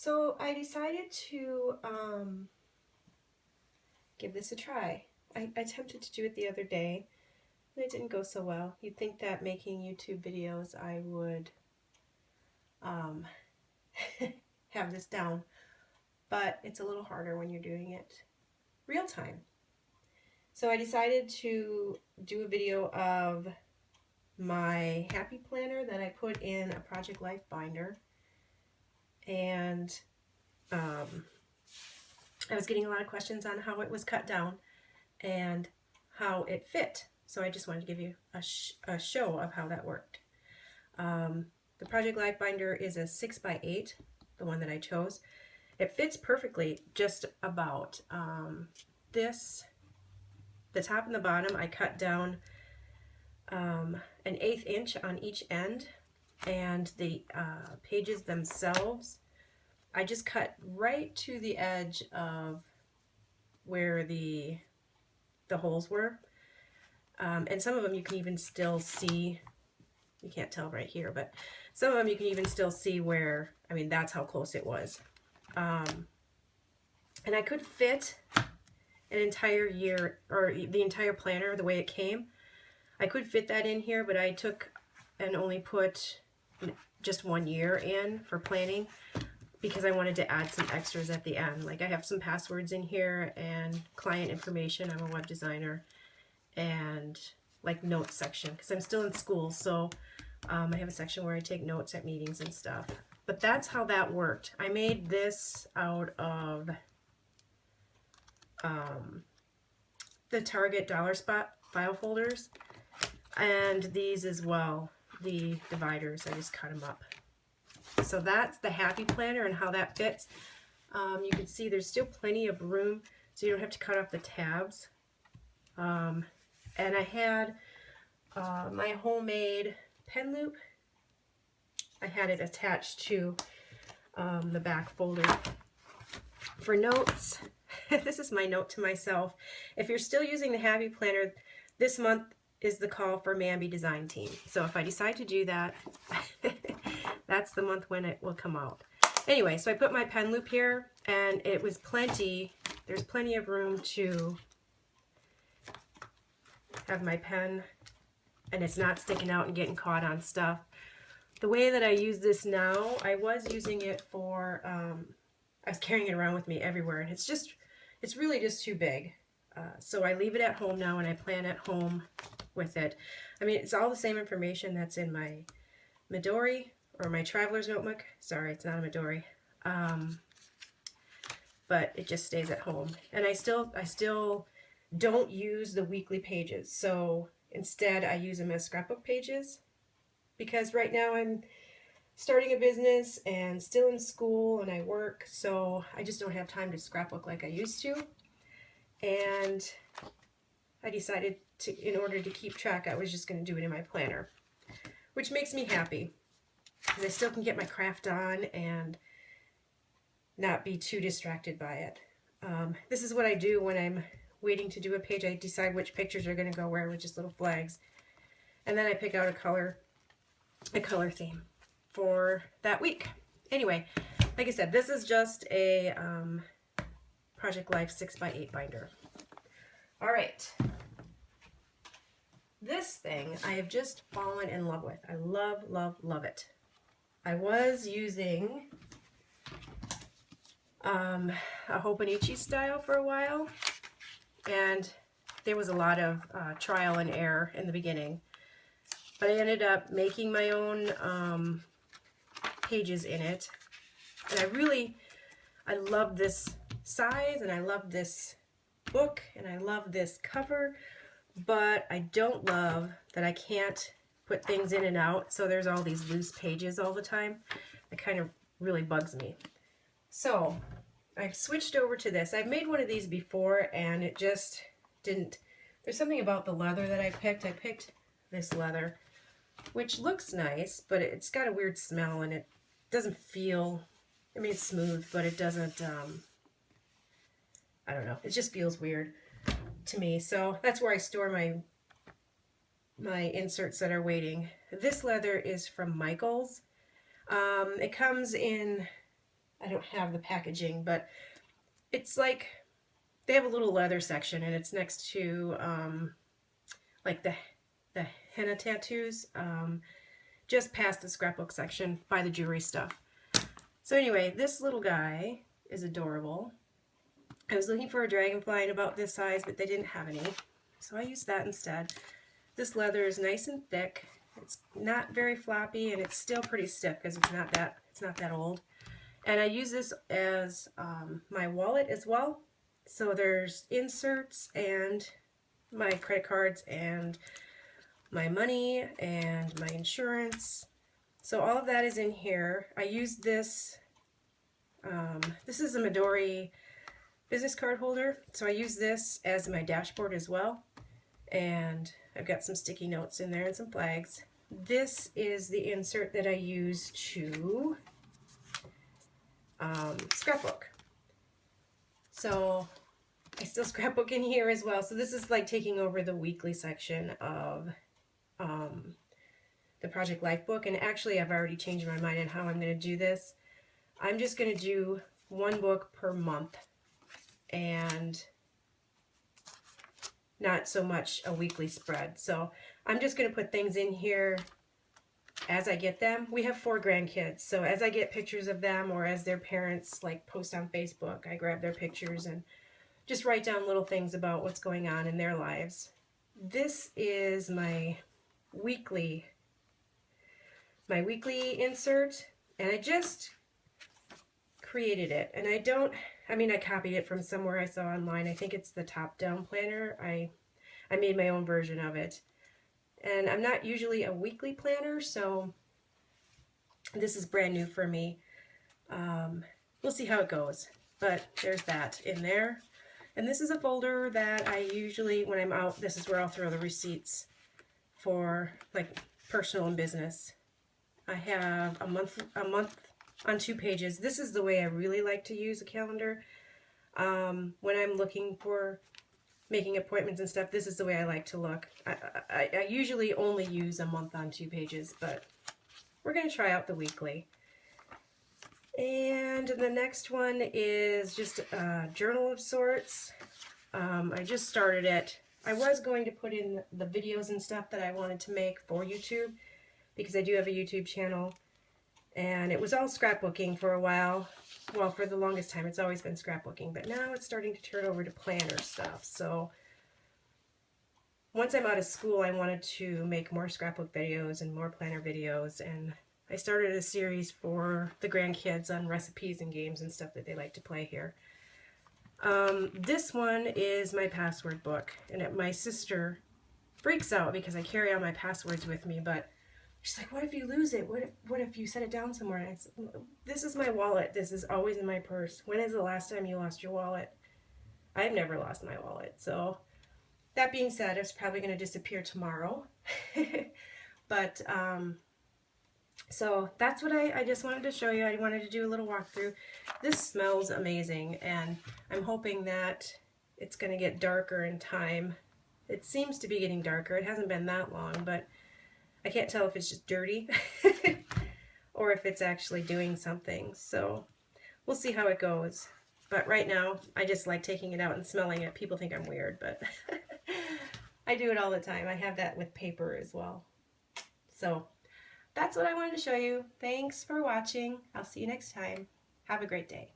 So I decided to give this a try. I attempted to do it the other day, and it didn't go so well. You'd think that making YouTube videos I would um, have this down, but it's a little harder when you're doing it real time. So I decided to do a video of my Happy Planner that I put in a Project Life binder, and I was getting a lot of questions on how it was cut down and how it fit. So I just wanted to give you a show of how that worked. The Project Life binder is a 6x8, the one that I chose. It fits perfectly, just about. The top and the bottom, I cut down an 1/8 inch on each end, and the pages themselves, I just cut right to the edge of where the holes were. And some of them you can even still see, you can't tell right here, but some of them you can even still see where, I mean, that's how close it was. And I could fit an entire year, or the entire planner the way it came. I could fit that in here, but I took and only put just 1 year in for planning, because I wanted to add some extras at the end. Like, I have some passwords in here and client information. I'm a web designer, and like notes section, because I'm still in school, so I have a section where I take notes at meetings and stuff. But that's how that worked. I made this out of the Target Dollar Spot file folders, and these as well, the dividers. I just cut them up. So that's the Happy Planner and how that fits. You can see there's still plenty of room, so you don't have to cut off the tabs. And I had my homemade pen loop. I had it attached to the back folder for notes. This is my note to myself. If you're still using the Happy Planner, this month is the call for Mambi Design Team. So if I decide to do that, that's the month when it will come out. Anyway, so I put my pen loop here, and it was plenty. There's plenty of room to have my pen, and it's not sticking out and getting caught on stuff. The way that I use this now, I was using it for, I was carrying it around with me everywhere, and it's really just too big. So I leave it at home now, and I plan at home with it. I mean, it's all the same information that's in my Midori, or my Traveler's Notebook. Sorry, it's not a Midori. But it just stays at home. And I still don't use the weekly pages. So instead, I use them as scrapbook pages, because right now I'm starting a business and still in school, and I work, so I just don't have time to scrapbook like I used to. And I decided to, in order to keep track, I was just going to do it in my planner, which makes me happy, because I still can get my craft on and not be too distracted by it. This is what I do when I'm waiting to do a page. I decide which pictures are going to go where with just little flags, and then I pick out a color theme for that week. Anyway, like I said, this is just a Project Life 6x8 binder. All right. This thing I have just fallen in love with. I love, love, love it. I was using a Hobonichi style for a while, and there was a lot of trial and error in the beginning. But I ended up making my own pages in it, and I love this size, and I love this book, and I love this cover, but I don't love that I can't put things in and out, so there's all these loose pages all the time. It kind of really bugs me. So I've switched over to this. I've made one of these before, and it just didn't, there's something about the leather that I picked. I picked this leather, which looks nice, but it's got a weird smell, and it doesn't feel, I mean, it's smooth, but it doesn't, I don't know, it just feels weird to me. So that's where I store my inserts that are waiting. This leather is from Michaels. It comes in I don't have the packaging, but it's like they have a little leather section, and it's next to like the henna tattoos, just past the scrapbook section by the jewelry stuff. So anyway, this little guy is adorable. I was looking for a dragonfly about this size, but they didn't have any, so I used that instead. This leather is nice and thick. It's not very floppy, and it's still pretty stiff because it's not that old. And I use this as my wallet as well. So there's inserts and my credit cards and my money and my insurance. So all of that is in here. I use this. This is a Midori business card holder, so I use this as my dashboard as well, and I've got some sticky notes in there and some flags. This is the insert that I use to scrapbook. So I still scrapbook in here as well. So this is like taking over the weekly section of the Project Life book, and actually I've already changed my mind on how I'm going to do this. I'm just going to do one book per month, and not so much a weekly spread. So I'm just going to put things in here as I get them. We have 4 grandkids, so as I get pictures of them, or as their parents like post on Facebook, I grab their pictures and just write down little things about what's going on in their lives. This is my weekly insert, and I just created it, and I copied it from somewhere I saw online. I think it's the top-down planner. I made my own version of it. And I'm not usually a weekly planner, so this is brand new for me. We'll see how it goes. But there's that in there. And this is a folder that I usually, when I'm out, this is where I'll throw the receipts for like personal and business. I have a month on 2 pages. This is the way I really like to use a calendar. When I'm looking for making appointments and stuff, this is the way I like to look. I usually only use a month on 2 pages, but we're going to try out the weekly. And the next one is just a journal of sorts. I just started it. I was going to put in the videos and stuff that I wanted to make for YouTube, because I do have a YouTube channel. And it was all scrapbooking for a while. Well, for the longest time, it's always been scrapbooking, but now it's starting to turn over to planner stuff. So once I'm out of school, I wanted to make more scrapbook videos and more planner videos, and I started a series for the grandkids on recipes and games and stuff that they like to play here. This one is my password book, and my sister freaks out because I carry all my passwords with me, but she's like, what if you lose it? What if you set it down somewhere? And I said, this is my wallet. This is always in my purse. When is the last time you lost your wallet? I've never lost my wallet. So that being said, it's probably going to disappear tomorrow. But so that's what I just wanted to show you. I wanted to do a little walkthrough. This smells amazing, and I'm hoping that it's going to get darker in time. It seems to be getting darker. It hasn't been that long, but I can't tell if it's just dirty or if it's actually doing something. So we'll see how it goes. But right now, I just like taking it out and smelling it. People think I'm weird, but I do it all the time. I have that with paper as well. So that's what I wanted to show you. Thanks for watching. I'll see you next time. Have a great day.